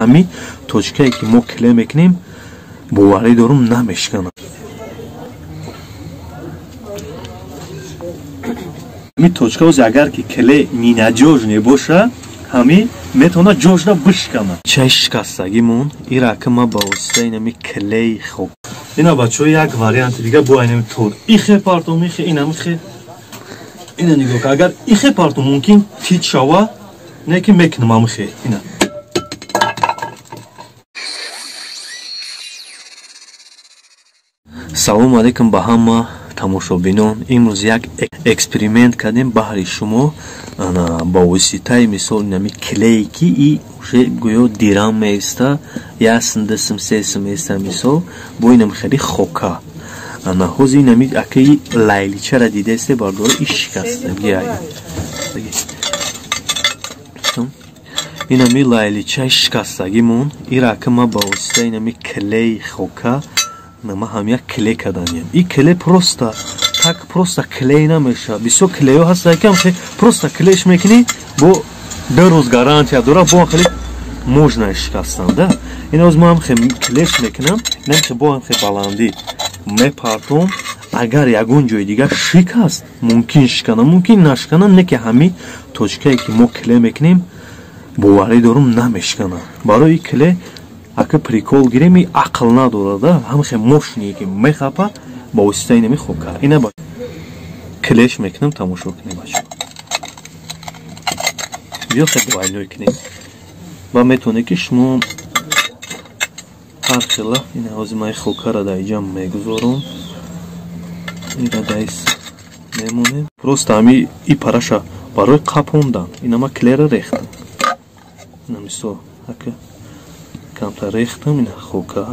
همین توچکایی که ما کله میکنیم باوری دارم نمیشکنه. همین توچکا از اگر که کله مینجوج نباشه همین میتونه جوش را بشکنه. چه شکستگیمون ایرا که ما با واسطه اینمی کله خوب. اینا بچه‌ها یک واریانت دیگه با اینمی طور. ایخه پارتو میخه اینم خه. اینا نگاه که اگر ایخه پارتو ممکن تیت شوا نه که میکنم هم خه. اینا. سلام علیکم به همه тамошобинон. имрӯз як эксперимент кардем баҳри шумо ба воситаи мисол нами клей ки и уже гӯё дирам меиста я синдисм сесим меиста мисол бо инам хели хока ҳозир инами акаи лайличара дидесте бардори иш шикастаги инами лайличаи шикастагимон ирака ма ба воситаи инами клей хока ما هم یک کلی کردیم. این کلی پروستا تک پروستا کلی نمیشه. بسیار کلیو هست که هم پروستا کلیش میکنی با 2 روز گارانتی داره با خیلی موج نشکستنده. این از ما هم خیلی کلیش میکنم نمیشه با هم خیلی بلندی میپرتم اگر یگون جای دیگه شکست ممکن شکنه ممکن نشکنه نه که همین توچکایی که ما کلی میکنیم باوری دارم نمیشکنه. برای کلی اگه پریکول گیریم این عقل نداره ده همه خیلی مشنیه که میخوابه با واسطه اینمی خوب کرد. اینه با کلیش میکنم تماشا کنیم بچه بیا خیلی وایلوی کنیم و میتونه که شما هر خیلی اینه از مای خوب کرده در اینجا میگذارم این را دایست میمونه پروست همی ای پرشا برای قپوندن اینه ما کلی را ریختم نمیسو اگه کمتر ریختم این خوکه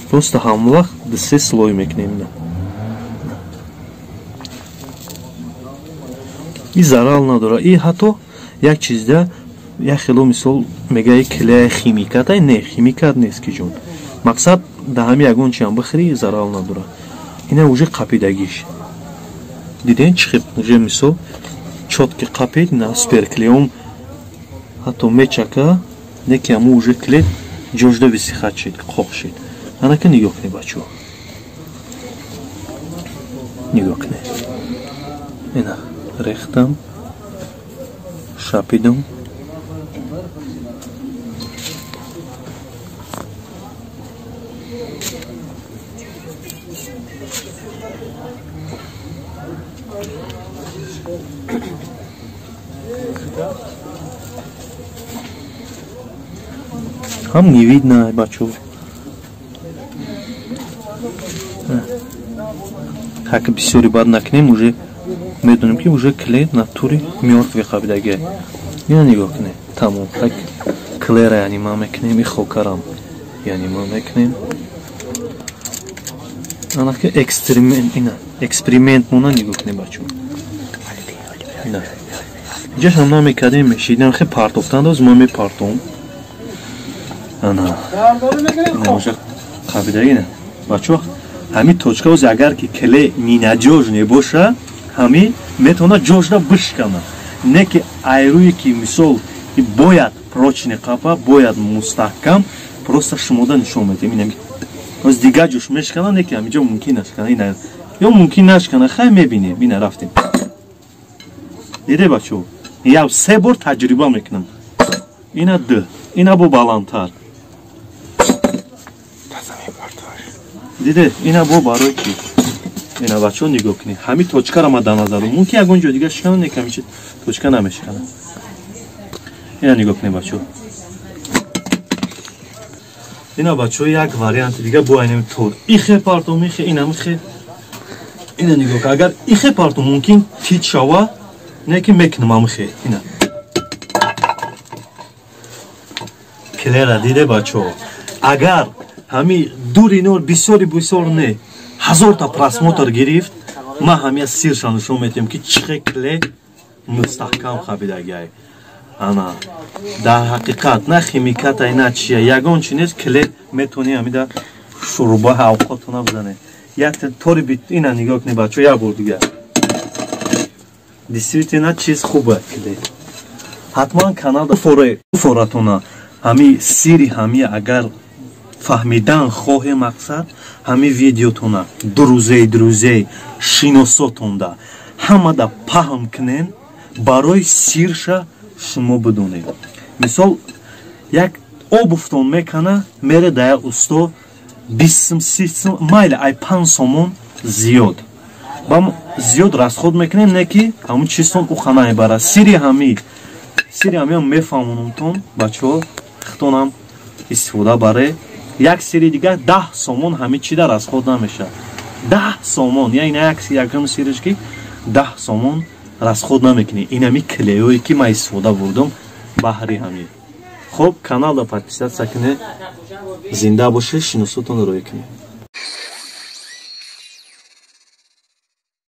просто هموقت دسته سلوی میکنیم این ضرر نداره این حتی یک چیز ده یک خیلی مثال میگه کله خیمیکات نه خیمیکات نیست که جون مقصد ده همی اگون چی هم بخری ضرر نداره اینه اوجه قپیدگیش دیدین چی اوجه مثال четко капит на сперклеум хато мечака неки аму уже клет ҷожда висихат шид қоқ шид анака нигоҳ кунед бачо нигоҳ кунед ина рехтам шапидам هم не видно бачо как бисёри бад накунем уже медонем ки уже клей натури мёртви қабидаги ина нигоҳ кунед тамом так клера яъни ма мекунем и хокарам яъни ма мекунем анаки эксперимент ина эксперимент мона нигоҳ кунед бачо ина ҷаш ҳам намекардем мешидам хе партофтанд оз ма мепартом ана може қабидаги не бачо ҳами точка оз агар ки кле минаҷоҷ небоша ҳами метавона ҷоҷра бишкана не ки айрӯе ки мисол бояд прочни қапа бояд мустаҳкам просто шумода нишон медем ин оз дига ҷӯш мешкана не ки ҳамиҷо мумкин нашкана ина ё мумкин нашкана хай мебинем ина рафтем диде бачо я 3 бор таҷриба мекунам ина д ина бо баландтар دیده اینا با برای کی اینا بچه‌ها نگاه کنید همین توچکا را ما در نظر ممکن یگون جا دیگه شکنه نه کمی چه توچکا نمیشکنه اینا نگاه کنید بچه‌ها اینا بچه‌ها یک واریانت دیگه با اینم طور ایخه پارتو میخه اینا میخه اینا نگاه که اگر ایخه پارتو ممکن تیت شوا نه که میکنم هم میخه اینا کلیره دیده بچه‌ها اگر ҳами дури нор бисёри бисёр не 1000 та просмотр гирифт ма ҳамия сирша нишон метем ки чиқе кле мустаҳкам хабидагай ана дар ҳақиқат на химиката ина чия ягон чи нест кле метони ҳамида шурба авқотона бизане як тори бит ина нигоҳ кунед бачо як бор дига действительно чиз хуба клей. ҳатман каналда форатона ҳами сири ҳами агар фаҳмидан хоҳе мақсад ҳами видеотона друзей шиносотонда ҳамада паҳм кунен барои сирша шумо бидонед. мисол як обувтон мекана мере да як усто 20 сум майли ай 5 сомон зиёд бам зиёд расход мекунем не ки ҳамун чизтон у хана мебара. сири ҳами мефаҳмонумтон бачаҳо хитонам истифода баре як сири дигар 10 сомон ҳами чида расход намеша. 10 сомон яъне якум сириш ки 10 сомон расход намекунӣ. ин ҳами клеёе ки ман истифода бурдам баҳри ҳами. хуб каналда подписатсия кунед. зинда бошед, шиносотонро роя кунед.